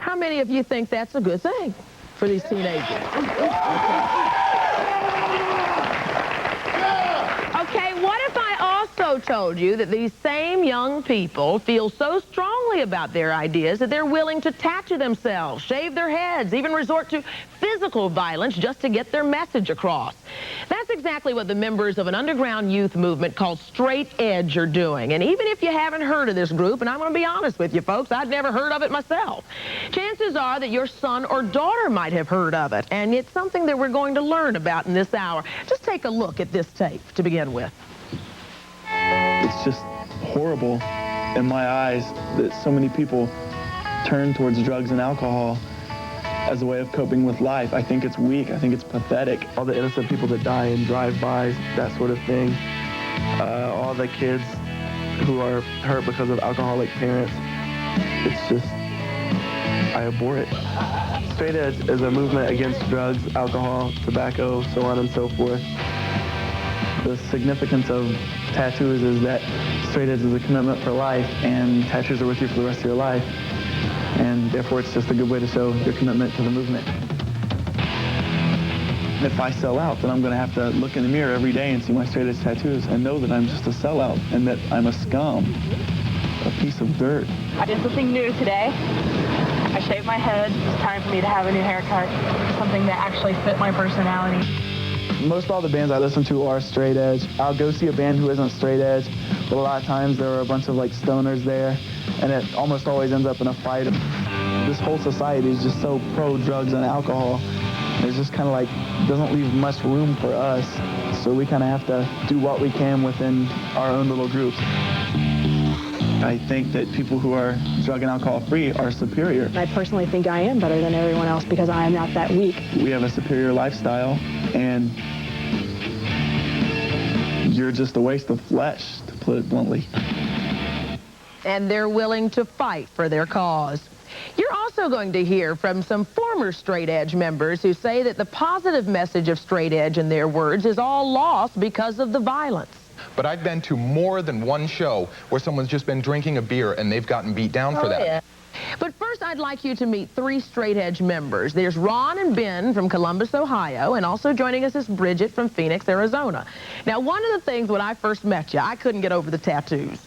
How many of you think that's a good thing for these teenagers? Okay, what if I also told you that these same young people feel so strongly about their ideas that they're willing to tattoo themselves, shave their heads, even resort to physical violence just to get their message across? That's exactly what the members of an underground youth movement called Straight Edge are doing. And even if you haven't heard of this group, and I'm going to be honest with you folks, I'd never heard of it myself, chances are that your son or daughter might have heard of it. And it's something that we're going to learn about in this hour. Just take a look at this tape to begin with. It's just horrible in my eyes that so many people turn towards drugs and alcohol as a way of coping with life. I think it's weak. I think it's pathetic. All the innocent people that die in drive-bys, that sort of thing. All the kids who are hurt because of alcoholic parents. It's just, I abhor it. Straight Edge is a movement against drugs, alcohol, tobacco, so on and so forth. The significance of tattoos is that Straight Edge is a commitment for life, and tattoos are with you for the rest of your life. And therefore, it's just a good way to show your commitment to the movement. And if I sell out, then I'm going to have to look in the mirror every day and see my Straight Edge tattoos and know that I'm just a sellout and that I'm a scum, a piece of dirt. I did something new today. I shaved my head. It's time for me to have a new haircut, something that actually fit my personality. Most all the bands I listen to are straight edge. I'll go see a band who isn't straight edge, but a lot of times there are a bunch of like stoners there, and it almost always ends up in a fight. This whole society is just so pro drugs and alcohol. It's just kind of like doesn't leave much room for us, so we kind of have to do what we can within our own little groups. I think that people who are drug and alcohol free are superior. I personally think I am better than everyone else because I am not that weak. We have a superior lifestyle, and you're just a waste of flesh, to put it bluntly. And they're willing to fight for their cause. You're also going to hear from some former Straight Edge members who say that the positive message of Straight Edge, in their words, is all lost because of the violence. But I've been to more than one show where someone's just been drinking a beer and they've gotten beat down for that. Yeah. But first, I'd like you to meet three Straight Edge members. There's Ron and Ben from Columbus, Ohio, and also joining us is Bridget from Phoenix, Arizona. Now, one of the things when I first met you, I couldn't get over the tattoos.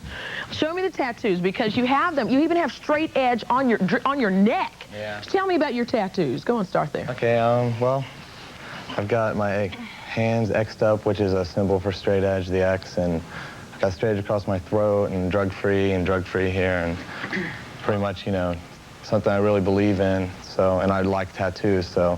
Show me the tattoos, because you have them. You even have Straight Edge on your neck. Yeah. Tell me about your tattoos. Go and start there. Okay, well, I've got my hands X'd up, which is a symbol for Straight Edge, the X, and I've got Straight Edge across my throat, and drug-free here, and pretty much, you know, something I really believe in. So, and I like tattoos, so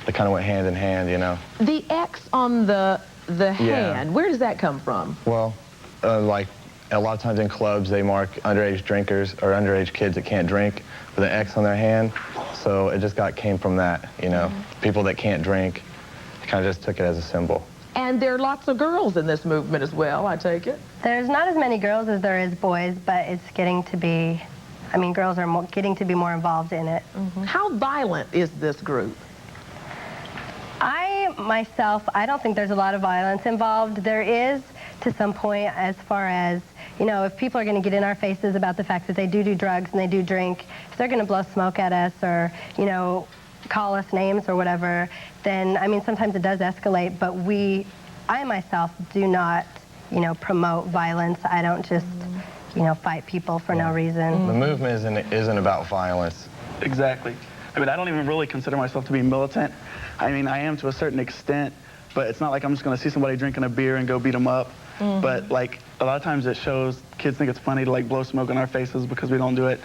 they kind of went hand in hand, you know. The X on the hand, where does that come from? Well, like a lot of times in clubs, they mark underage drinkers or underage kids that can't drink with an X on their hand. So it just came from that, you know. People that can't drink kind of just took it as a symbol. And there are lots of girls in this movement as well, I take it. There's not as many girls as there is boys, but it's getting to be, I mean, girls are getting to be more involved in it. How violent is this group? Myself, I don't think there's a lot of violence involved. There is to some point, as far as, you know, if people are going to get in our faces about the fact that they do drugs and they do drink, if they're going to blow smoke at us or, you know, call us names or whatever, then, I mean, sometimes it does escalate, but I myself do not, you know, promote violence. I don't just, you know, fight people for no reason. The movement isn't about violence. Exactly. I mean, I don't even really consider myself to be militant. I mean, I am to a certain extent, but it's not like I'm just going to see somebody drinking a beer and go beat them up. But, like, a lot of times it shows kids think it's funny to, like, blow smoke in our faces because we don't do it.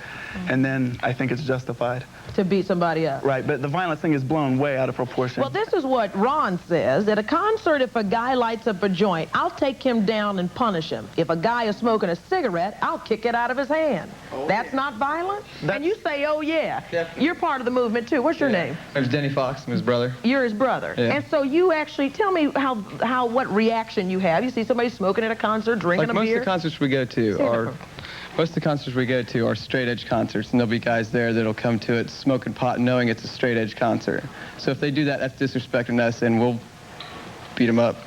And then I think it's justified. To beat somebody up. Right, but the violence thing is blown way out of proportion. Well, this is what Ron says. At a concert, if a guy lights up a joint, I'll take him down and punish him. If a guy is smoking a cigarette, I'll kick it out of his hand. That's not violent? And you say, oh, yeah. Definitely. You're part of the movement, too. What's your name? There's Denny Fox, I'm his brother. You're his brother. Yeah. And so you actually, tell me what reaction you have. You see somebody smoking at a concert, drinking a beer? Most of the concerts we go to are straight edge concerts, and there'll be guys there that'll come to it smoking pot knowing it's a straight edge concert. So if they do that, that's disrespecting us, and we'll beat them up.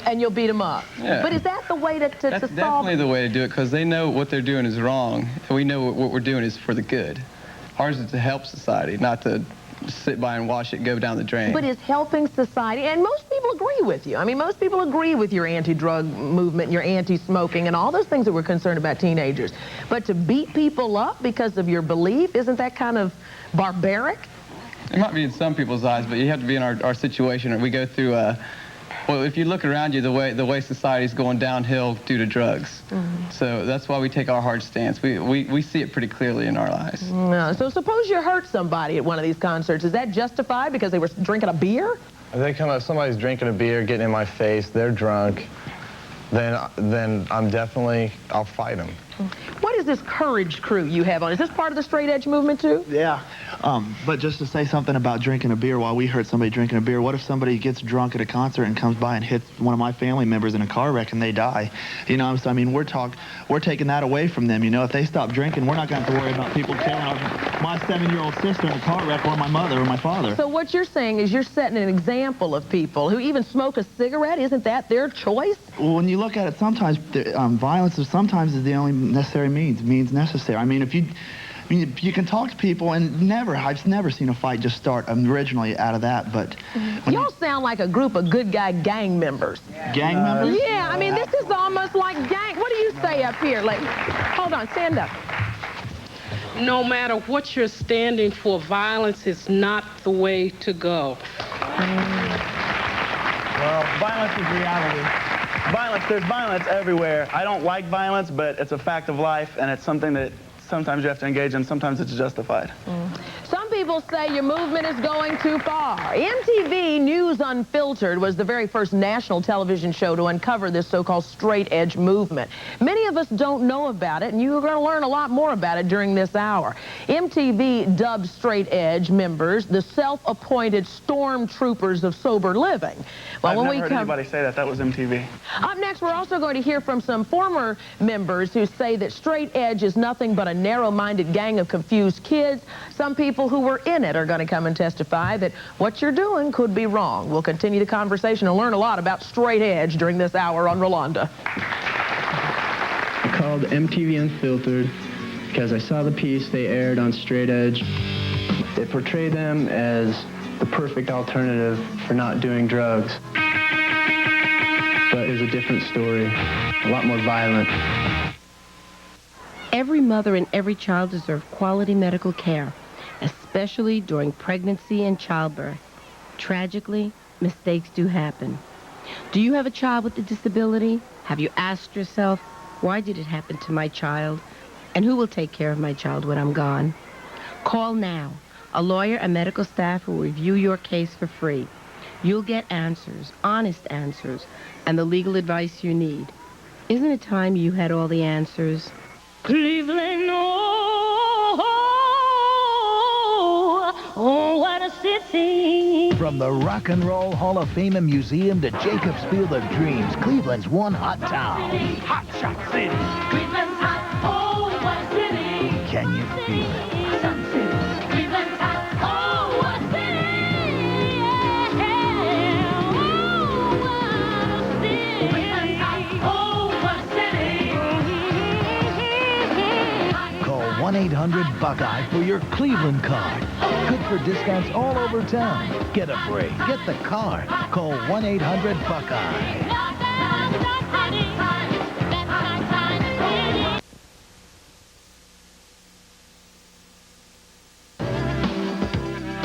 And you'll beat them up. Yeah. But is that the way to solve? That's definitely the way to do it, because they know what they're doing is wrong, and we know what we're doing is for the good. Ours is to help society, not to sit by and watch it go down the drain. But it's helping society, and most people agree with you. I mean, most people agree with your anti-drug movement and your anti-smoking and all those things that we're concerned about teenagers. But to beat people up because of your belief, isn't that kind of barbaric? It might be in some people's eyes, but you have to be in our situation. We go through, well, if you look around you, the way society's going downhill due to drugs. So that's why we take our hard stance. We see it pretty clearly in our eyes. No. So suppose you hurt somebody at one of these concerts. Is that justified because they were drinking a beer? If they come up, somebody's drinking a beer, getting in my face, they're drunk, then I'll fight them. What is this courage crew you have on? Is this part of the straight edge movement too? Yeah, but just to say something about drinking a beer, while we heard somebody drinking a beer, what if somebody gets drunk at a concert and comes by and hits one of my family members in a car wreck and they die? You know, so, I mean, we're taking that away from them. You know, if they stop drinking, we're not going to have to worry about people killing my 7-year-old sister in a car wreck, or my mother or my father. So what you're saying is you're setting an example of people who even smoke a cigarette. Isn't that their choice? Well, when you look at it, sometimes violence is the only necessary means necessary. I mean, if you can talk to people, and I've never seen a fight just start originally out of that, but... Y'all sound like a group of good guy gang members. Gang members? Yeah, I mean, this is almost like gang. What do you say up here? Like, hold on, stand up. No matter what you're standing for, violence is not the way to go. Well, violence is reality. There's violence everywhere. I don't like violence, but it's a fact of life, and it's something that sometimes you have to engage in, sometimes it's justified. Some people say your movement is going too far. MTV News Unfiltered was the very first national television show to uncover this so-called straight edge movement. Many of us don't know about it, and you're going to learn a lot more about it during this hour. MTV dubbed straight edge members the self-appointed stormtroopers of sober living. Well, I've never heard anybody say that. That was MTV. Up next, we're also going to hear from some former members who say that straight edge is nothing but a narrow-minded gang of confused kids. Some people who were in it are going to come and testify that what you're doing could be wrong. We'll continue the conversation and learn a lot about straight edge during this hour on Rolanda. I called MTV Unfiltered because I saw the piece they aired on straight edge. It portrayed them as the perfect alternative for not doing drugs. But there's a different story, a lot more violent. Every mother and every child deserve quality medical care, especially during pregnancy and childbirth. Tragically, mistakes do happen. Do you have a child with a disability? Have you asked yourself, why did it happen to my child? And who will take care of my child when I'm gone? Call now. A lawyer and medical staff will review your case for free. You'll get answers, honest answers, and the legal advice you need. Isn't it time you had all the answers? Cleveland, oh, what a city. From the Rock and Roll Hall of Fame and Museum to Jacobs Field of Dreams, Cleveland's one hot town. Hot Shot City. Cleveland's hot, oh, what a city. Can you feel it? Sun City. Cleveland's hot, oh, what a city. Yeah. Oh, what a city. Cleveland's hot, oh, what a city. Call 1-800-BUCKEYE for your Cleveland card. Good for discounts all over town. Get a break. Get the card. Call 1-800-BUCKEYE.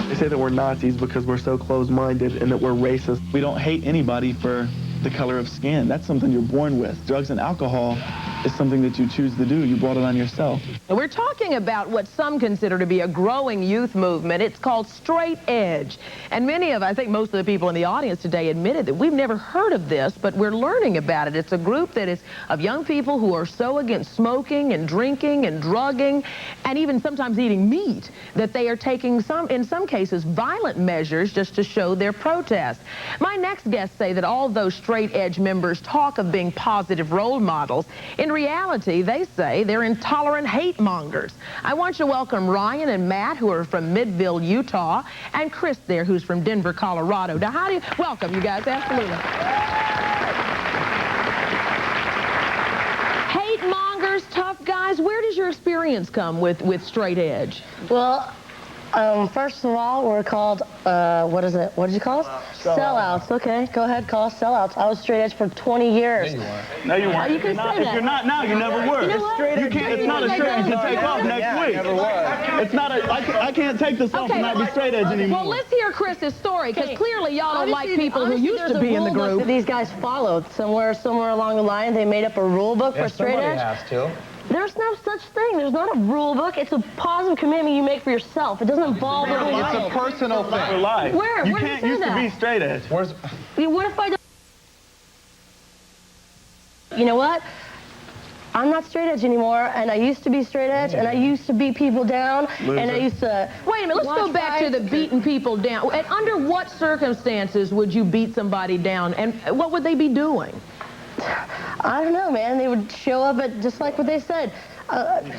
They say that we're Nazis because we're so closed-minded and that we're racist. We don't hate anybody for the color of skin. That's something you're born with. Drugs and alcohol is something that you choose to do. You brought it on yourself. We're talking about what some consider to be a growing youth movement. It's called straight edge. And I think most of the people in the audience today admitted that we've never heard of this, but we're learning about it. It's a group that is of young people who are so against smoking and drinking and drugging and even sometimes eating meat that they are taking in some cases, violent measures just to show their protest. My next guests say that all those straight edge members talk of being positive role models. In reality, they say they're intolerant hate mongers. I want you to welcome Ryan and Matt, who are from Midville, Utah, and Chris there, who's from Denver, Colorado. Now, welcome, you guys, absolutely. Hate mongers, tough Guys, where does your experience come with straight edge? Well, first of all, we're called, what is it? What did you call us? Sellouts. Okay, go ahead, call us sellouts. I was straight edge for 20 years. No, you weren't. No, you weren't. You can say that. If you're not now, you never were. You know what? It's not a shirt you can take off next week. Never was. It's not a, I can't take this off and not be straight edge anymore. Well, let's hear Chris's story, because clearly y'all don't like people who Obviously, used to be in the there's a rule book group. that these guys followed. Somewhere along the line, they made up a rule book for straight somebody edge. has to. There's no such thing. There's not a rule book. It's a positive commitment you make for yourself. It doesn't involve the whole It's a personal thing. Where? You Where can't does it say used that? to be straight edge. What if I don't? You know what? I'm not straight edge anymore, and I used to be straight edge, and I used to beat people down, and I used to. Wait a minute, let's go back to the beating people down. And under what circumstances would you beat somebody down, and what would they be doing? I don't know, man. They would show up at, just like what they said,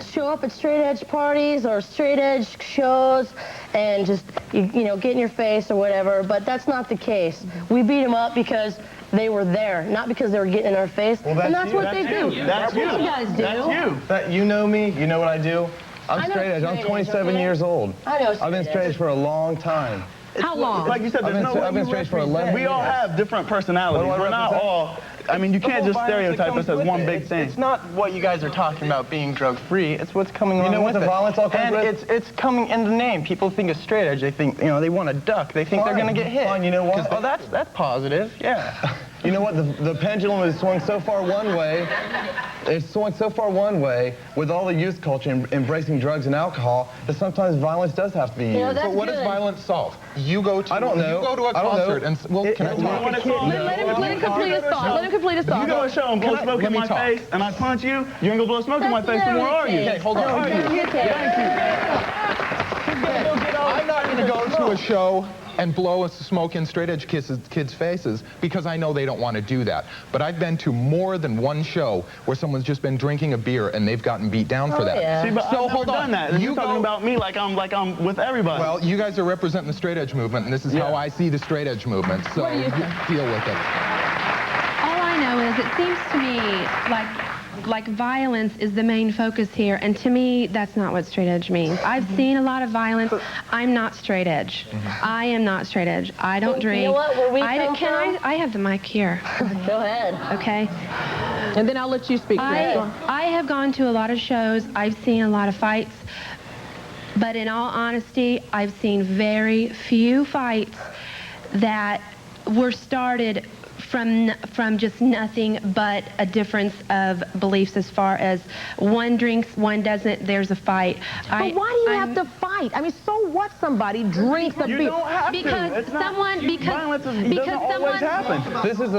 show up at straight edge parties or straight edge shows and just, you know, get in your face or whatever. But that's not the case. We beat them up because they were there, not because they were getting in our face. Well, and that's what they do. That's what you guys do. That's you. You know me. You know what I do. I'm straight edge. I'm 27 years old. I know I've been straight edge for a long time. How long? Like you said, there's I've been straight for 11 years. We all have different personalities. What do I We're not represent? all. I mean, you can't just stereotype us as one big thing. It's not what you guys are talking about being drug-free. It's what's coming along You know what with the it. violence all comes and with? it's coming in the name. People think of straight edge. They think, you know, they want to duck. They think they're going to get hit. Fine, you know what? Oh, that's positive. Yeah. You know what? The pendulum has swung so far one way. It's swung so far one way with all the youth culture embracing drugs and alcohol that sometimes violence does have to be used. You know, that's So what does good. violence solve? You go to I don't know. You go to a I don't know. concert and well, can I talk? Let him complete his thought. Let him complete his If you thought. go to a show and blow smoke in let me my talk. face and I punch you, you ain't gonna blow smoke in my face That's anymore, are you? never the Okay, hold on. case. Are you? You can't. I'm not going to go to a show and blow smoke in straight edge kids' faces because I know they don't want to do that. But I've been to more than one show where someone's just been drinking a beer and they've gotten beat down for that. yeah. See, but So I've hold never on. done that. And You you're talking go- about me like I'm with everybody. Well, you guys are representing the straight edge movement, and this is how I see the straight edge movement. So you deal with it. All I know is it seems to me like violence is the main focus here, and to me, that's not what straight edge means. I've seen a lot of violence. I'm not straight edge. I am not straight edge. I don't drink. You know what? Where we I come from? I have the mic here. Go ahead. Okay. And then I'll let you speak. I have gone to a lot of shows. I've seen a lot of fights. But in all honesty, I've seen very few fights that were started from just nothing but a difference of beliefs as far as one drinks, one doesn't, there's a fight. But why do you have to fight? I mean, so what somebody drinks a beer? You don't have Because to. It's not, someone- because- violence because doesn't always someone- happen. This is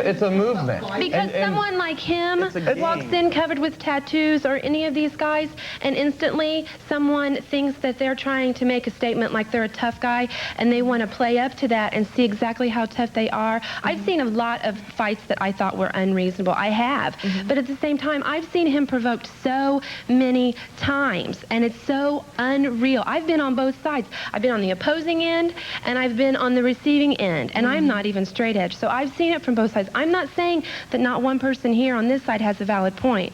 it's a movement. Because someone like him walks in covered with tattoos, or any of these guys, and instantly someone thinks that they're trying to make a statement like they're a tough guy, and they want to play up to that and see exactly how tough they are. I've seen a lot of fights that I thought were unreasonable. I have. But at the same time, I've seen him provoked so many times, and it's so unreal. I've been on both sides. I've been on the opposing end, and I've been on the receiving end, and I'm not even straight edge. So I've seen it from both sides. I'm not saying that not one person here on this side has a valid point.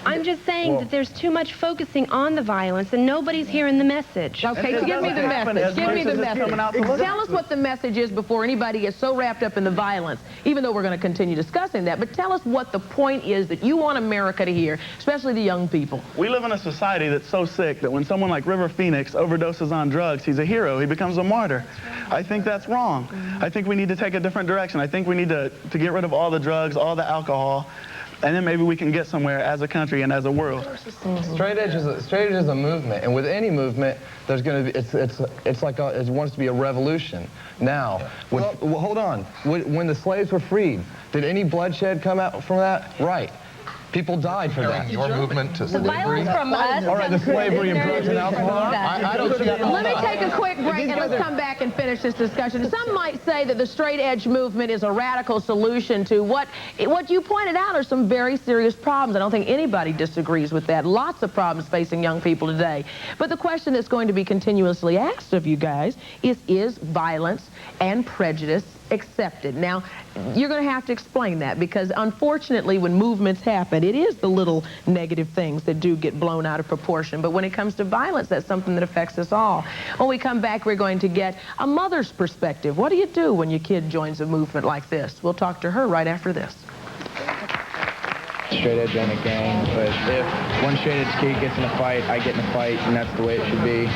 I'm just saying that there's too much focusing on the violence, and nobody's hearing the message. Okay, so give me the message. Give me the message. Tell us what the message is before anybody gets so wrapped up in the violence, even though we're going to continue discussing that. But tell us what the point is that you want America to hear, especially the young people. We live in a society that's so sick that when someone like River Phoenix overdoses on drugs, he's a hero. He becomes a martyr. I think that's wrong. I think we need to take a different direction. I think we need to get rid of all the drugs, all the alcohol, and then maybe we can get somewhere as a country and as a world. Straight edge is a movement, and with any movement, there's going to be it's like it wants to be a revolution. Now, well, hold on. When the slaves were freed, did any bloodshed come out from that? Right. People died for that. Your movement to The violence from us. All right, the slavery and drugs and alcohol. I don't see that. Let me take a quick break and let's come back and finish this discussion. Some might say that the straight edge movement is a radical solution to what you pointed out are some very serious problems. I don't think anybody disagrees with that. Lots of problems facing young people today. But the question that's going to be continuously asked of you guys is violence and prejudice accepted? Now, you're going to have to explain that because unfortunately when movements happen, violent. It is the little negative things that do get blown out of proportion. But when it comes to violence, that's something that affects us all. When we come back, we're going to get a mother's perspective. What do you do when your kid joins a movement like this? We'll talk to her right after this. Straight edge ain't a gang, but if one straight edge kid gets in a fight, I get in a fight, and that's the way it should be.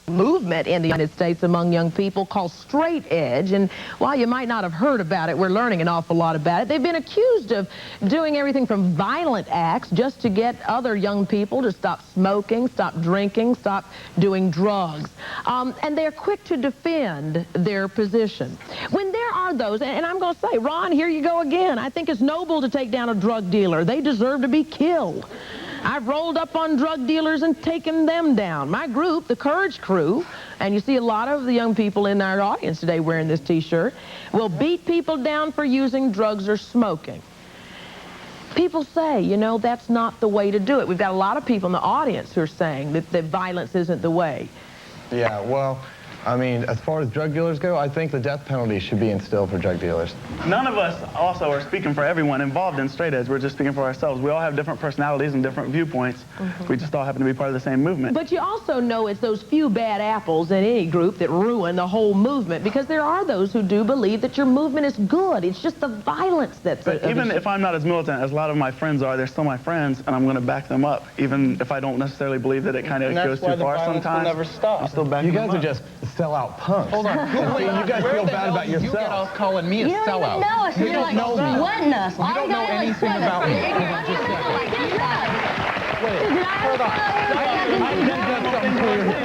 Movement in the United States among young people called straight edge, and while you might not have heard about it, we're learning an awful lot about it. They've been accused of doing everything from violent acts just to get other young people to stop smoking, stop drinking, stop doing drugs, and they're quick to defend their position. When there are those, and I'm going to say, Ron, here you go again. I think it's noble to take down a drug dealer. They deserve to be killed. I've rolled up on drug dealers and taken them down. My group, the Courage Crew, and you see a lot of the young people in our audience today wearing this T-shirt, will beat people down for using drugs or smoking. People say, you know, that's not the way to do it. We've got a lot of people in the audience who are saying that violence isn't the way. Yeah, well, I mean, as far as drug dealers go, I think the death penalty should be instilled for drug dealers. None of us also are speaking for everyone involved in straight edge. We're just speaking for ourselves. We all have different personalities and different viewpoints. We just all happen to be part of the same movement. But you also know it's those few bad apples in any group that ruin the whole movement, because there are those who do believe that your movement is good. It's just the violence that's... But even if I'm not as militant as a lot of my friends are, they're still my friends, and I'm going to back them up, even if I don't necessarily believe that it kind of goes too far sometimes. Never stop. I'm still backing you guys them up. are just sellout punks. Hold on. See, you guys feel bad about yourself. You get off calling me a You don't sellout. even know us. You You're don't like know me. sweating us. You don't know anything about me. Hold on, just a second. Wait, hold on.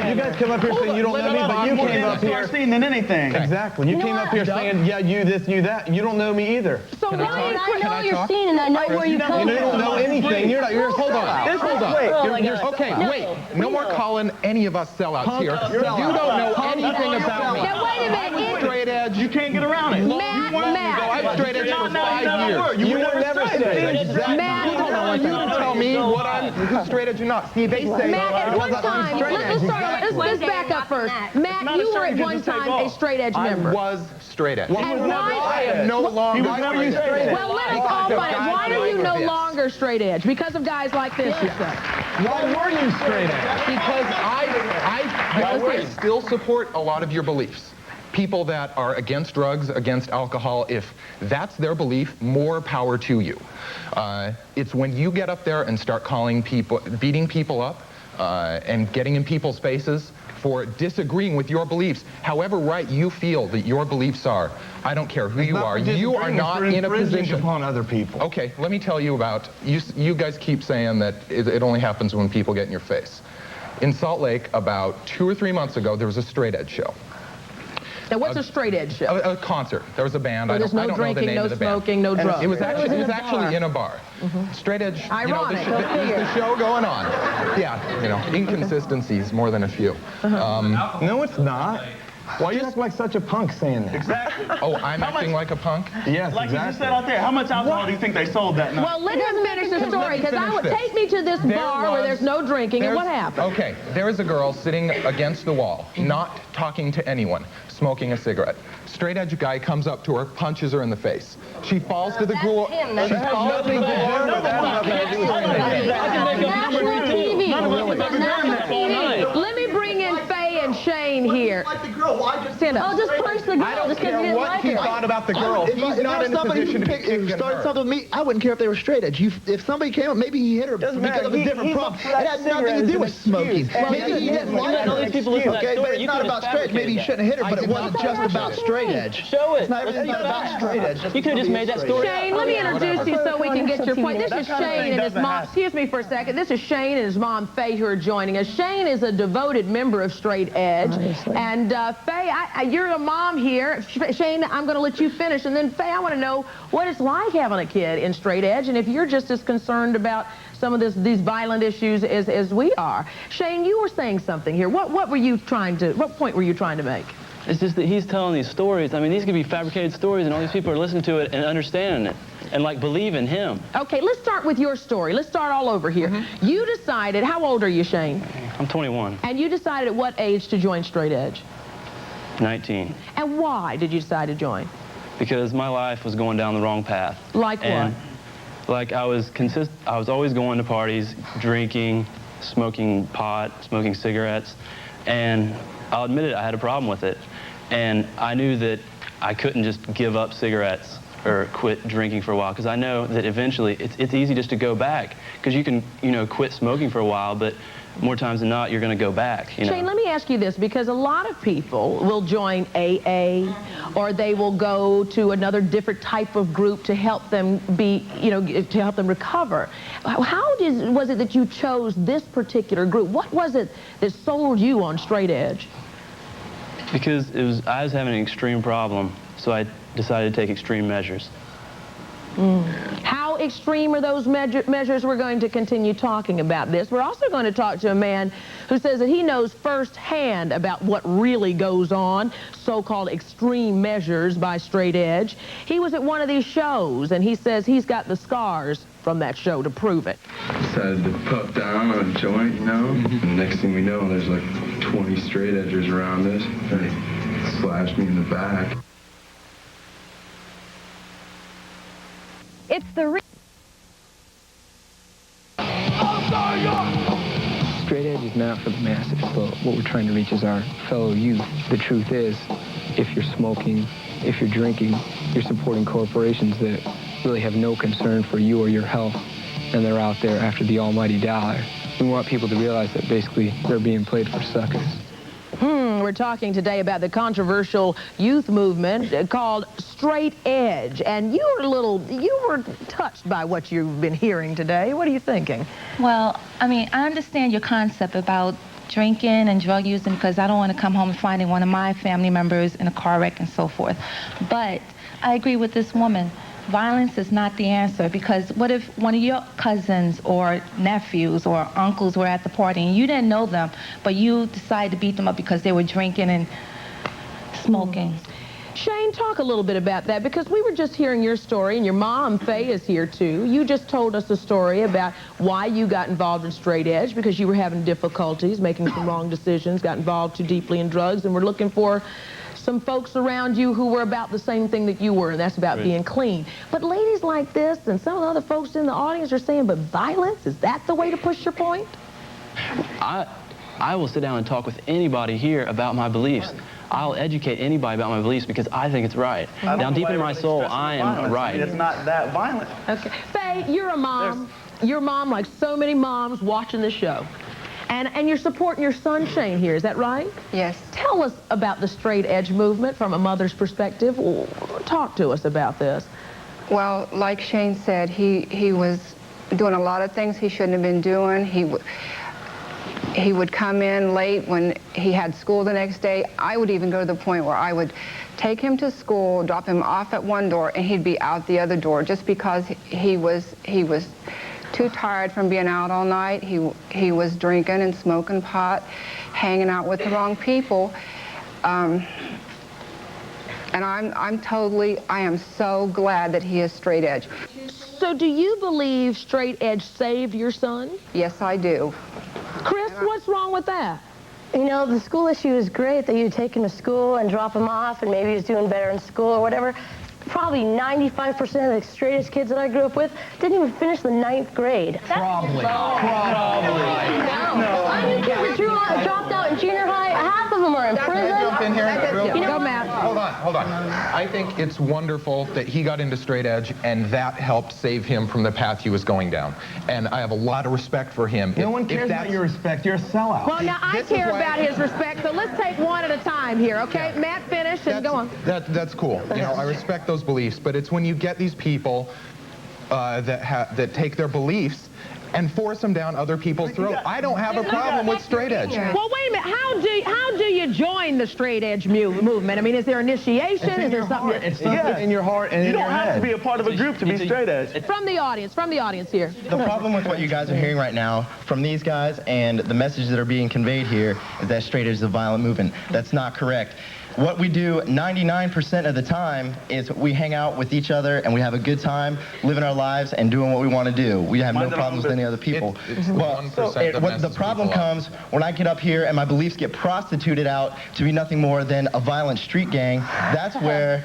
You guys come up here saying you don't know me, but you came up here seen than anything. Exactly. You came up here saying, yeah, you this, you that. You don't know me either. So Ryan, I know your scene and I know where you come from. You don't know anything. You're not. You're Hold on. Hold on. Wait. Wait. No more calling any of us sellouts here. You don't know anything about me. Now, wait a minute. Straight edge. You can't get around it. Matt. I'm straight edge for 5 years. You were never straight edge. Matt, Hold on. You don't tell me what I'm straight edge or not. See, they say Matt, at one time, let's back up first. Matt, you were at one time a straight edge member. I was straight edge. And why? I am no longer. Why were you straight edge? Well, let us all find out. Why are you no longer straight edge? Because of guys like this, you say. Why were you straight edge? Because I still support a lot of your beliefs. People that are against drugs, against alcohol, if that's their belief, more power to you. It's when you get up there and start calling people, beating people up, and getting in people's faces for disagreeing with your beliefs, however right you feel that your beliefs are. I don't care who you are. You are not in a position upon other people. Okay, let me tell you about, you guys keep saying that it only happens when people get in your face. In Salt Lake, about 2 or 3 months ago, there was a straight edge show. Now, what's a straight edge show? A concert. There was a band. So I there's don't no know the drinking, name no of the band. smoking, no drugs. It was actually in a bar. Straight edge. Ironic. You know, there's the show going on. Yeah, you know, inconsistencies more than a few. No, it's not. Why are you acting like such a punk saying that? Exactly. Oh, I'm acting like a punk? Yes, like exactly. you just said out there, how much alcohol do you think they sold that night? Well, let me finish the story, because I would take me to this bar where there's no drinking, and what happened? Okay, there is a girl sitting against the wall, not talking to anyone, smoking a cigarette. Straight edge guy comes up to her, punches her in the face. She falls to the floor. She falls to the floor. Let me bring in Faye and Shane here. Stand up. I'll just punch the girl. I don't care what he thought about the girl. He's not in a position to be kicking started her. something with me, I wouldn't care if they were straight edge. If somebody came up, maybe he hit her because of a different problem. It had nothing to do with smoking. Maybe he didn't like her. Okay, but it's not about straight edge. Maybe he shouldn't have hit her, but it wasn't just about straight edge. Show it. It's not about straight edge. You could have just made that story. Shane, let me introduce you so we can get your point. This is Shane and his mom. Excuse me for a second. This is Shane and his mom, Faye, who are joining us. Shane is a devoted member of Straight Edge. Obviously. And Faye, you're a mom here. Shane, I'm going to let you finish. And then, Faye, I want to know what it's like having a kid in Straight Edge, and if you're just as concerned about some of these violent issues as we are. Shane, you were saying something here. What point were you trying to make? It's just that he's telling these stories. I mean, these could be fabricated stories, and all these people are listening to it and understanding it. and like believe in him. Okay, let's start with your story. Let's start all over here. You decided, how old are you, Shane? I'm 21. And you decided at what age to join Straight Edge? 19. And why did you decide to join? Because my life was going down the wrong path. Like and what? Like I was always going to parties, drinking, smoking pot, smoking cigarettes, and I'll admit it, I had a problem with it. And I knew that I couldn't just give up cigarettes or quit drinking for a while, because I know that eventually it's easy just to go back, because you can, you know, quit smoking for a while, but more times than not, you're going to go back. You know? Shane, let me ask you this, because a lot of people will join AA, or they will go to another different type of group to help them be, you know, to help them recover. How was it that you chose this particular group? What was it that sold you on Straight Edge? Because I was having an extreme problem, so I decided to take extreme measures. How extreme are those measures? We're going to continue talking about this. We're also going to talk to a man who says that he knows firsthand about what really goes on, so-called extreme measures by Straight Edge. He was at one of these shows, and he says he's got the scars from that show to prove it. Decided to puff down on a joint, you know, and next thing we know, there's like 20 straight edgers around us. They slashed me in the back. It's the Straight Edge is not for the masses, but what we're trying to reach is our fellow youth. The truth is, if you're smoking, if you're drinking, you're supporting corporations that really have no concern for you or your health, and they're out there after the almighty dollar. We want people to realize that basically they're being played for suckers. We're talking today about the controversial youth movement called Straight Edge, and you were touched by what you've been hearing today. What are you thinking? Well, I mean, I understand your concept about drinking and drug using, because I don't want to come home and finding one of my family members in a car wreck and so forth. But I agree with this woman. Violence is not the answer, because what if one of your cousins or nephews or uncles were at the party and you didn't know them, but you decided to beat them up because they were drinking and smoking? Shane, talk a little bit about that, because we were just hearing your story, and your mom, Faye, is here too. You just told us a story about why you got involved in Straight Edge, because you were having difficulties, making some wrong decisions, got involved too deeply in drugs, and we're looking for some folks around you who were about the same thing that you were, and that's about being clean. But ladies like this and some of the other folks in the audience are saying, but violence, is that the way to push your point? I will sit down and talk with anybody here about my beliefs. I'll educate anybody about my beliefs because I think it's right. Down deep in my soul, I am right. It's not that violent. Okay. Faye, you're a mom. You're a mom like so many moms watching this show. And you're supporting your son, Shane, here. Is that right? Yes. Tell us about the Straight Edge movement from a mother's perspective. Talk to us about this. Well, like Shane said, he was doing a lot of things he shouldn't have been doing. He would come in late when he had school the next day. I would even go to the point where I would take him to school, drop him off at one door, and he'd be out the other door just because he was too tired from being out all night. He was drinking and smoking pot, hanging out with the wrong people. And I am so glad that he is Straight Edge. So do you believe Straight Edge saved your son? Yes, I do. Chris, what's wrong with that? You know, the school issue is great that you take him to school and drop him off, and maybe he's doing better in school or whatever. Probably 95% of the Straight Edge kids that I grew up with didn't even finish the 9th grade. Probably. No. I knew kids that dropped out in junior high. Half of them are in prison. Jump in here real quick. Go, Matt. Hold on. I think it's wonderful that he got into Straight Edge, and that helped save him from the path he was going down. And I have a lot of respect for him. No one cares about your respect. You're a sellout. Well, now I care about his respect, so let's take one at a time here, okay? Yeah. Matt, finish and go on. That's cool. You know, I respect those beliefs, but it's when you get these people that take their beliefs and force them down other people's throats. I don't have a problem with straight edge. Well, wait a minute. How do you join the straight edge movement? I mean, is there initiation? Is there something? It's in your heart and in your head. You don't have to be a part of a group to be straight edge. From the audience here. The problem with what you guys are hearing right now from these guys and the messages that are being conveyed here is that straight edge is a violent movement. That's not correct. What we do 99% of the time is we hang out with each other and we have a good time living our lives and doing what we want to do. We have no problems with any other people. The problem comes when I get up here and my beliefs get prostituted out to be nothing more than a violent street gang. That's where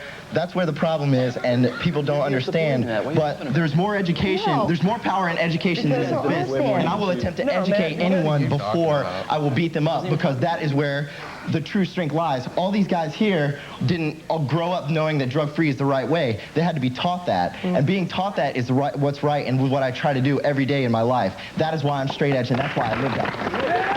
the problem is, and people don't understand. But there's more education, there's more power in education than in fists. And I will attempt to educate anyone before I will beat them up, because that is where the true strength lies. All these guys here didn't grow up knowing that drug-free is the right way. They had to be taught that. And being taught that is what's right and what I try to do every day in my life. That is why I'm straight edge, and that's why I live that way.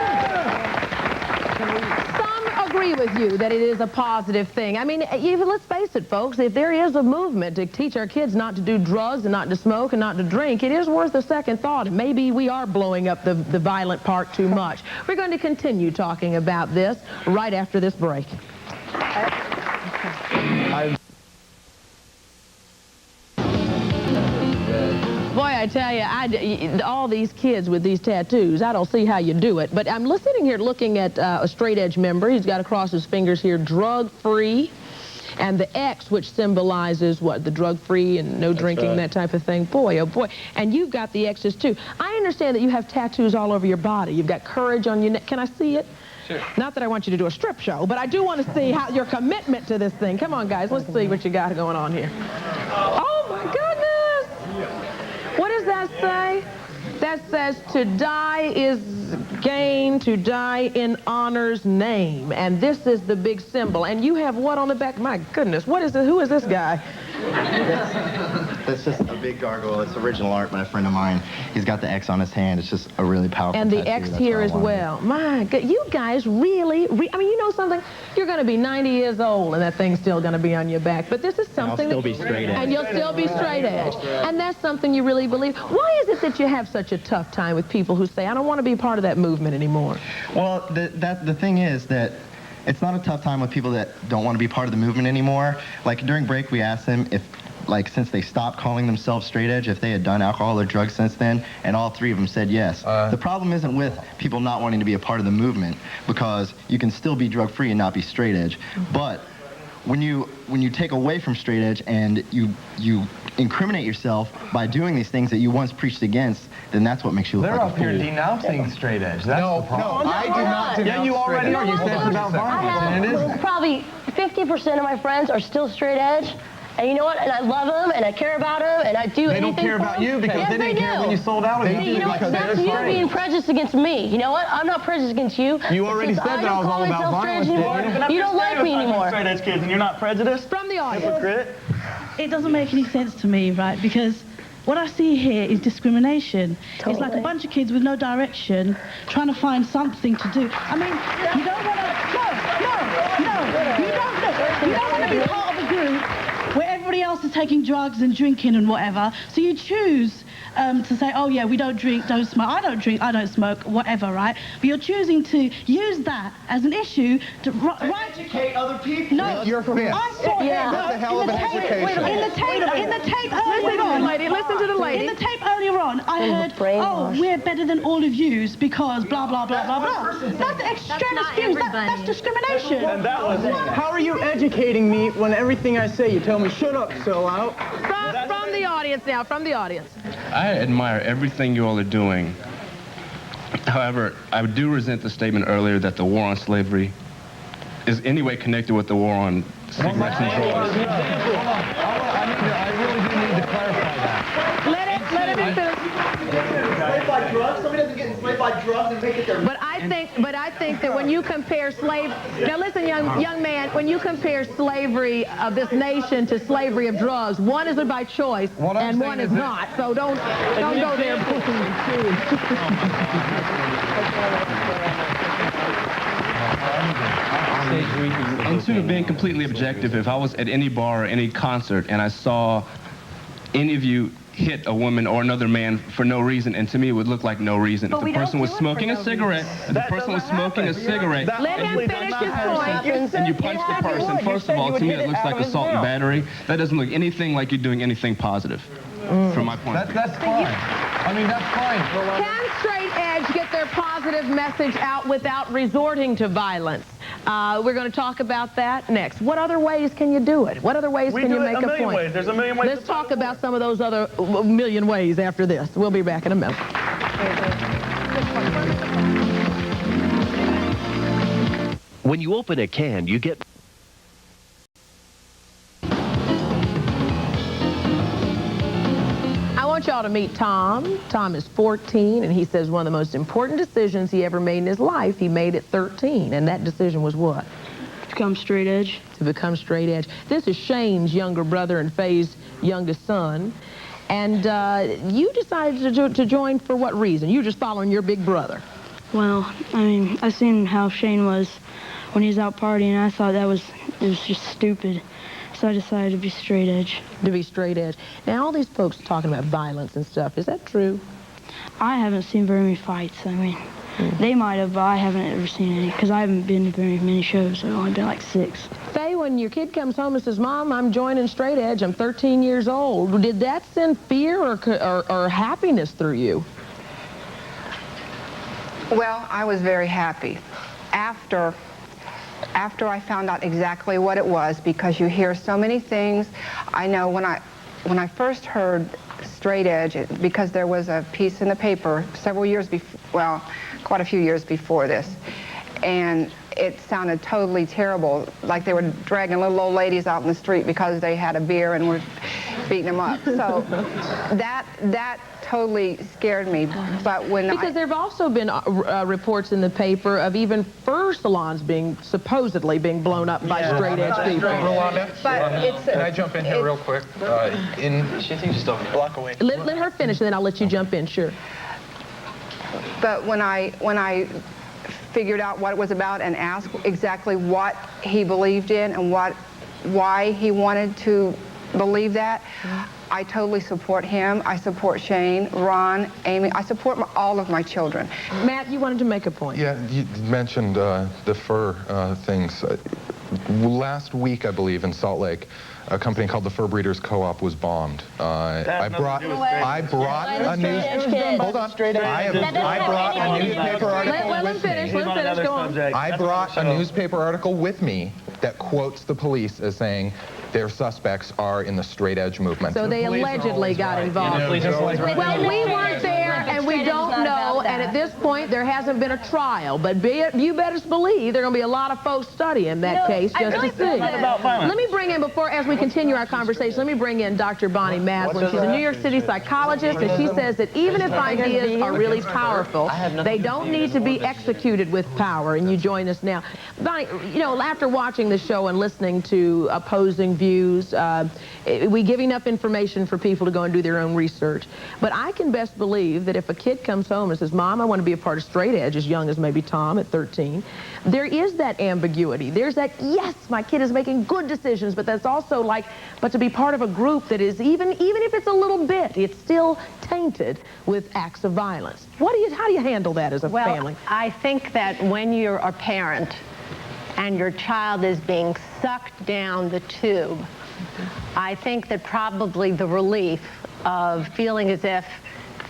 Agree with you that it is a positive thing. I mean, even let's face it, folks, if there is a movement to teach our kids not to do drugs and not to smoke and not to drink, it is worth a second thought. Maybe we are blowing up the violent part too much. We're going to continue talking about this right after this break. Boy, I tell you, all these kids with these tattoos, I don't see how you do it. But I'm sitting here looking at a straight edge member. He's got across his fingers here, drug-free. And the X, which symbolizes what? The drug-free and no drinking, that type of thing. Boy, oh boy. And you've got the X's too. I understand that you have tattoos all over your body. You've got courage on your neck. Can I see it? Sure. Not that I want you to do a strip show, but I do want to see how your commitment to this thing. Come on, guys. Let's see what you got going on here. Oh, my goodness. What does that say? That says, to die is gain, to die in honor's name. And this is the big symbol. And you have what on the back? My goodness, what is it? Who is this guy? That's just a big gargoyle. It's original art by a friend of mine. He's got the X on his hand. It's just a really powerful And the tattoo. X That's here what I as wanted. well. My God, you guys really, I mean, you know something? You're going to be 90 years old and that thing's still going to be on your back. But this is something. And I'll still be straight edge. And you'll still be straight edge. And that's something you really believe. Why is it that you have such a tough time with people who say, I don't want to be part of that movement anymore? Well, the thing is that it's not a tough time with people that don't want to be part of the movement anymore. Like during break, we asked them if, like, since they stopped calling themselves straight edge, if they had done alcohol or drugs since then, and all three of them said yes. The problem isn't with people not wanting to be a part of the movement, because you can still be drug-free and not be straight edge. But when you take away from straight edge and you incriminate yourself by doing these things that you once preached against, then that's what makes you look like a fool. They're up here denouncing straight edge. That's the problem. No, I do not denounce. Yeah, you already are. You said it's about violence, and it isn't. Probably 50% of my friends are still straight edge. And you know what? And I love them, and I care about them, and I do anything for them. They don't care about you because yes, they didn't care when you sold out of it. You know what? That's you being prejudiced against me. You know what? I'm not prejudiced against you. You already said that I was all about violence. You don't like me anymore. Straight edge kids, and you're not prejudiced? From the audience. Hypocrite. It doesn't make any sense to me, right? Because what I see here is discrimination. Totally. It's like a bunch of kids with no direction trying to find something to do. I mean, you don't want to... No. You don't want to be part of a group where everybody else is taking drugs and drinking and whatever. So you choose to say, oh yeah, we don't drink, don't smoke. I don't drink, I don't smoke, whatever, right? But you're choosing to use that as an issue to educate other people. No, you're fit. I saw That's a hell of an education. In the tape earlier on. Listen to the lady. In the tape earlier on, I heard, oh, we're better than all of yous because blah, blah, blah, blah, blah. That's extremist views. That's discrimination. And that was how are you educating me when everything I say you tell me, shut up, sell out? From the audience now, from the audience. I admire everything you all are doing. However, I do resent the statement earlier that the war on slavery is in any way connected with the war on cigarettes and drugs. I really do need to clarify that. Let him finish. Enslaved by drugs? Somebody doesn't get enslaved by drugs and make it their... But I think that when you compare now listen, young man, when you compare slavery of this nation to slavery of drugs, one is by choice and one is not. So don't go there. And to being completely objective, if I was at any bar or any concert and I saw any of you hit a woman or another man for no reason, and to me it would look like no reason. But If the person was smoking a cigarette, if the person was smoking a cigarette, Let him finish his point. and you punch the person, first of all, to me it looks like assault and battery. That doesn't look anything like you're doing anything positive, from my point of view. That's fine. I mean, that's fine. Can straight edge get their positive message out without resorting to violence? We're going to talk about that next. What other ways can you do it? What other ways can you make a point? Ways. There's a million ways. Let's talk about some of those other million ways after this. We'll be back in a minute. When you open a can, you get... I want y'all to meet Tom. Tom is 14, and he says one of the most important decisions he ever made in his life, he made at 13. And that decision was what? To become straight edge. To become straight edge. This is Shane's younger brother and Faye's youngest son. And you decided to join for what reason? You were just following your big brother. Well, I mean, I seen how Shane was when he was out partying, and I thought it was just stupid. So I decided to be straight edge. To be straight edge. Now, all these folks talking about violence and stuff, is that true? I haven't seen very many fights. I mean, they might have, but I haven't ever seen any, because I haven't been to very many shows. I've only been like 6. Faye, when your kid comes home and says, Mom, I'm joining straight edge, I'm 13 years old, did that send fear or happiness through you? Well, I was very happy. After I found out exactly what it was, because you hear so many things. I know when I first heard straight edge, because there was a piece in the paper several years before, well, quite a few years before this, and it sounded totally terrible, like they were dragging little old ladies out in the street because they had a beer and were beating them up. So that totally scared me. But when because there have also been reports in the paper of even fur salons supposedly being blown up by straight edge people. Rolanda, can I jump in here real quick? She thinks just a block away. Let her finish, and then I'll let you jump in. Sure. But when I figured out what it was about and asked exactly what he believed in and why he wanted to believe that, I totally support him. I support Shane, Ron, Amy. I support all of my children. Matt, you wanted to make a point. Yeah, you mentioned the fur things. Last week, I believe, in Salt Lake, a company called the Fur Breeders Co-op was bombed. I brought a newspaper article. Let him finish. Go on. I brought a newspaper article with me that quotes the police as saying their suspects are in the straight edge movement. So they allegedly got involved. Well, we weren't there, and we don't know, and at this point, there hasn't been a trial. But you better believe there are going to be a lot of folks studying that case just to see. Let me bring in, as we continue our conversation, let me bring in Dr. Bonnie Maslin. She's a New York City psychologist, and she says that even if ideas are really powerful, they don't need to be executed with power, and you join us now. Bonnie, you know, after watching the show and listening to opposing views, we give enough information for people to go and do their own research. But I can best believe that if a kid comes home and says, Mom, I want to be a part of straight edge, as young as maybe Tom at 13, there is that ambiguity. There's that, yes, my kid is making good decisions, but that's also like, but to be part of a group that is, even if it's a little bit, it's still tainted with acts of violence. How do you handle that as a family? Well, I think that when you're a parent and your child is being sucked down the tube, I think that probably the relief of feeling as if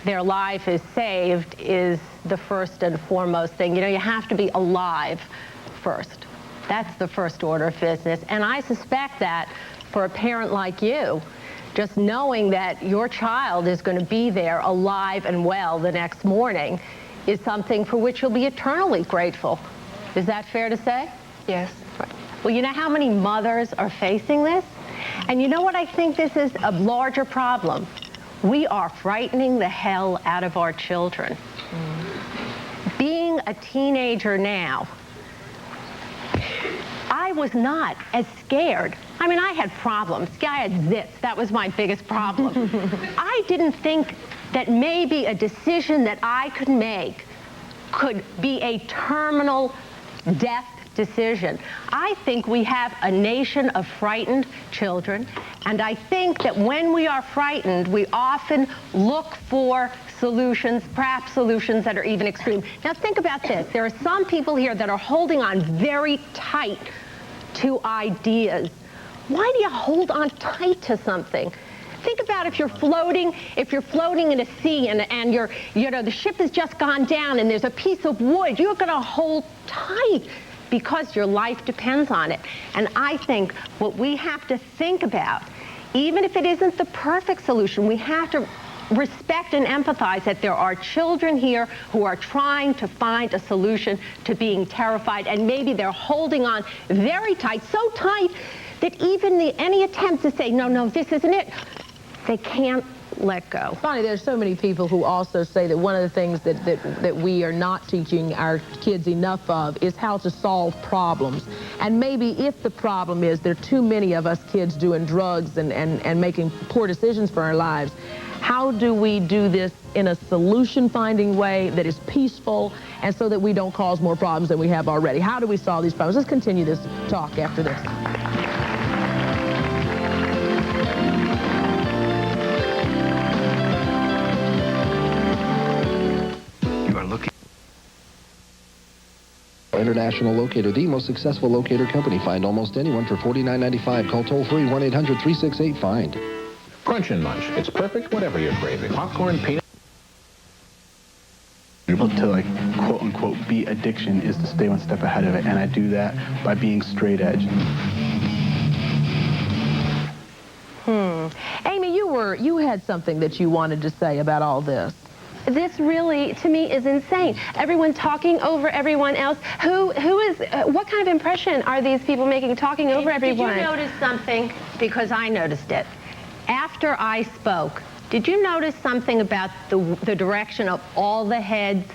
their life is saved is the first and foremost thing. You know, you have to be alive first. That's the first order of business. And I suspect that for a parent like you, just knowing that your child is going to be there alive and well the next morning is something for which you'll be eternally grateful. Is that fair to say? Yes. Well, you know how many mothers are facing this? And you know what I think this is a larger problem? We are frightening the hell out of our children. Being a teenager now, I was not as scared. I mean, I had problems. I had zits. That was my biggest problem. I didn't think that maybe a decision that I could make could be a terminal death decision. I think we have a nation of frightened children, and I think that when we are frightened, we often look for solutions, perhaps solutions that are even extreme. Now think about this. There are some people here that are holding on very tight to ideas. Why do you hold on tight to something? Think about if you're floating in a sea and the ship has just gone down and there's a piece of wood, you're going to hold tight because your life depends on it. And I think what we have to think about, even if it isn't the perfect solution, we have to respect and empathize that there are children here who are trying to find a solution to being terrified, and maybe they're holding on very tight, so tight that even any attempt to say, no, this isn't it, they can't let go. Bonnie, there's so many people who also say that one of the things that we are not teaching our kids enough of is how to solve problems. And maybe if the problem is there are too many of us kids doing drugs and making poor decisions for our lives, how do we do this in a solution-finding way that is peaceful and so that we don't cause more problems than we have already? How do we solve these problems? Let's continue this talk after this. International Locator, the most successful locator company. Find almost anyone for $49.95. Call toll-free 1-800-368-FIND. Crunch and Munch. It's perfect whatever you're craving. Popcorn, peanut. To, like, quote-unquote beat addiction is to stay one step ahead of it, and I do that by being straight edge. Amy, you had something that you wanted to say about all this. This really, to me, is insane. Everyone talking over everyone else. What kind of impression are these people making talking over everyone? Did you notice something? Because I noticed it. After I spoke, did you notice something about the direction of all the heads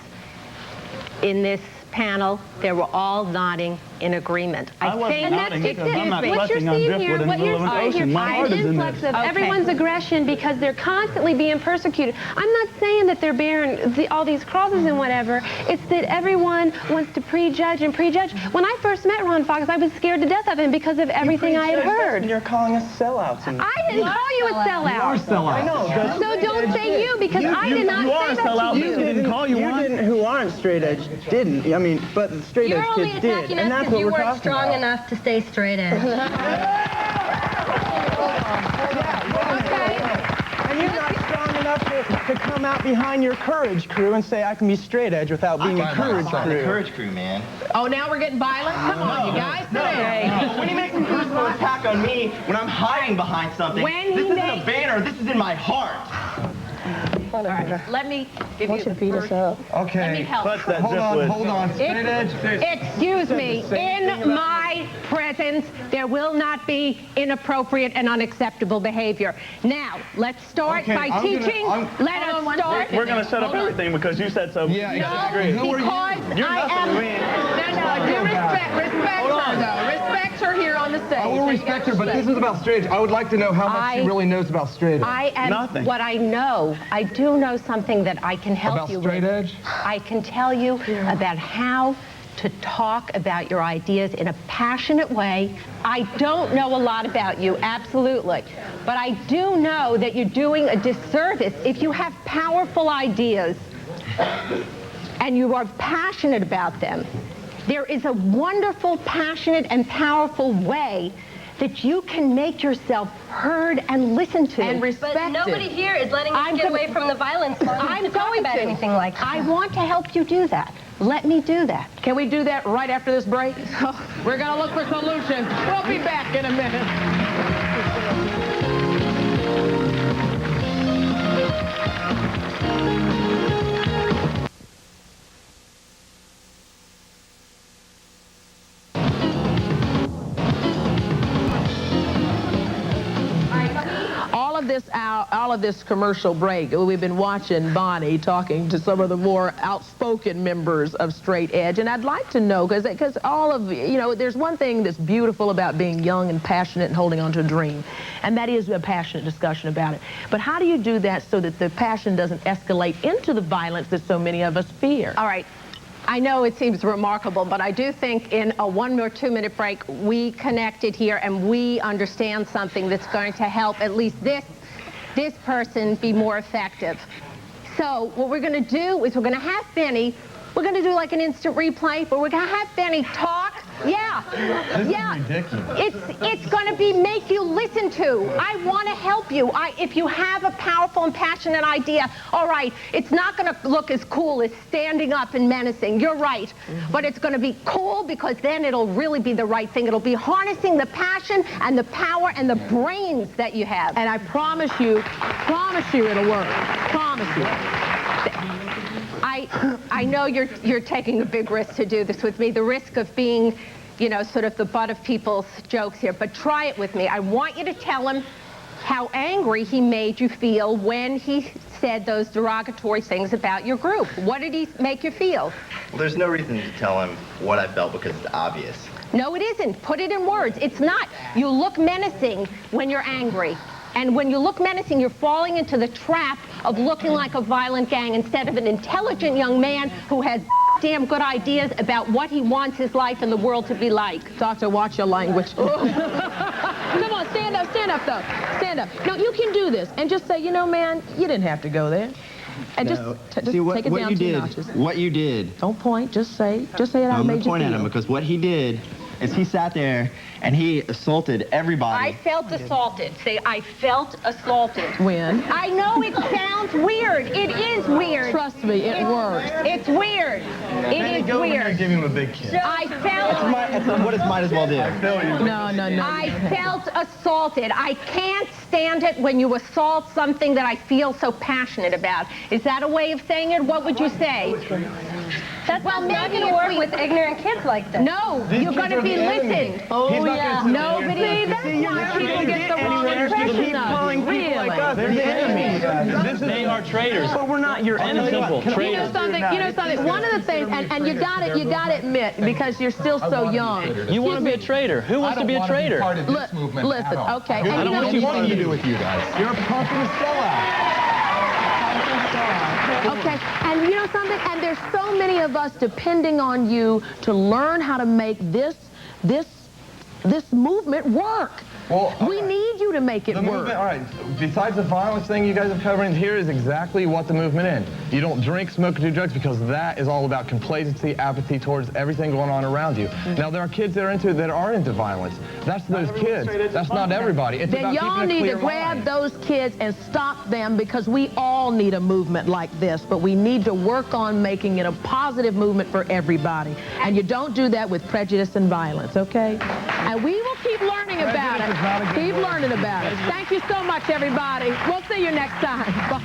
in this panel? They were all nodding in agreement. I wasn't nodding because I'm not clutching on driftwood in the middle of an ocean. My heart is in this. Of everyone's aggression because they're constantly being persecuted. I'm not saying that they're bearing all these crosses and whatever. It's that everyone wants to prejudge and prejudge. When I first met Ron Fox, I was scared to death of him because of everything I had heard. You're calling us sellouts. I didn't call you a sellout. You are sellouts. I know. So don't say you because I did not say that to you. Didn't call you one. Who aren't straight edge didn't. I mean, but the straight edge kids did, and that's what we're talking about. Strong enough to stay straight edge. And you're not strong enough to come out behind your courage crew and say I can be straight edge without being a courage crew. The courage crew, man. Oh, now we're getting violent? Come on, you guys. No. When you make a personal attack on me, when I'm hiding behind something, this isn't a banner, this is in my heart. All right, let me give you the beat us up. Okay. Let me help. Hold on. Straight edge. Excuse me. In my presence, there will not be inappropriate and unacceptable behavior. Now, let's start by teaching. Let us start. We're going to shut up everything because you said so. Yeah, exactly. No, because I am. No, do respect her, though. Respect her here on the stage. I will respect her, but this is about straight edge. I would like to know how much she really knows about straight edge. I am. Nothing. What I know, I do know something that I can help you with. About straight edge? I can tell you about how to talk about your ideas in a passionate way. I don't know a lot about you, absolutely. But I do know that you're doing a disservice if you have powerful ideas and you are passionate about them. There is a wonderful, passionate, and powerful way that you can make yourself heard and listened to and respected. But nobody here is letting us get away from the violence. I'm going about to. anything like that. I want to help you do that. Let me do that. Can we do that right after this break? We're going to look for solutions. We'll be back in a minute. All of this commercial break, we've been watching Bonnie talking to some of the more outspoken members of Straight Edge, and I'd like to know, because all of, there's one thing that's beautiful about being young and passionate and holding on to a dream, and that is a passionate discussion about it. But how do you do that so that the passion doesn't escalate into the violence that so many of us fear? All right. I know it seems remarkable, but I do think in a 1 or 2 minute break, we connected here and we understand something that's going to help at least this person be more effective. So what we're going to do is we're going to have Benny, we're going to do like an instant replay, but we're going to have Benny talk. Yeah. This is ridiculous. It's going to be make you listen to. I want to help you. If you have a powerful and passionate idea, all right, it's not going to look as cool as standing up and menacing. You're right. But it's going to be cool because then it'll really be the right thing. It'll be harnessing the passion and the power and the brains that you have. And I promise you it'll work. Promise you. I know you're taking a big risk to do this with me, the risk of being, you know, sort of the butt of people's jokes here, but try it with me. I want you to tell him how angry he made you feel when he said those derogatory things about your group. What did he make you feel? Well, there's no reason to tell him what I felt because it's obvious. No, it isn't. Put it in words. It's not. You look menacing when you're angry. And when you look menacing, you're falling into the trap of looking like a violent gang instead of an intelligent young man who has damn good ideas about what he wants his life and the world to be like. Doctor, watch your language. Come on, stand up though. Stand up. No, you can do this. And just say, you know, man, you didn't have to go there. And No. just See, what take it you down 2 did, notches. what you did. Don't point, just say it No, out I'm made gonna you point at feel. him because what he did is he sat there and he assaulted everybody. I felt assaulted. Say, I felt assaulted. When? I know it sounds weird. It is weird. Trust me, it works. It's weird. It is Go over here and weird. give him a big kiss. I felt... That's what it might as well do. No. I felt assaulted. I can't stand it when you assault something that I feel so passionate about. Is that a way of saying it? What would you say? That's Well, not maybe going to if work we- with ignorant kids like this. No, These you're kids going to are be the enemy. listened. Oh, He's not yeah. gonna sit No, there but and that's say, why people get the wrong anywhere. impression Keep of calling it. people like Really. us. They're the enemy. They are traitors. But we're not your enemy. Simple. You know Traitors. something, one of the things, and you got to admit, because you're still so young. You want to be a traitor. Who wants to be a traitor? Part of this movement Listen, at all. okay. I And don't you want know- anything to do with you guys. You're a punk and a sellout. Okay, and you know something? And there's so many of us depending on you to learn how to make this movement work. Well, we need you to make it the work. movement, all right, besides the violence thing you guys are covering, here is exactly what the movement is. You don't drink, smoke, or do drugs because that is all about complacency, apathy towards everything going on around you. Now, there are kids that are into violence. That's those kids. That's not everybody. It's Then about y'all keeping a need to clear grab mind. those kids and stop them, because we all need a movement like this, but we need to work on making it a positive movement for everybody. And you don't do that with prejudice and violence, okay? And we will keep learning about it. Keep learning about it. Thank you so much, everybody. We'll see you next time. Bye.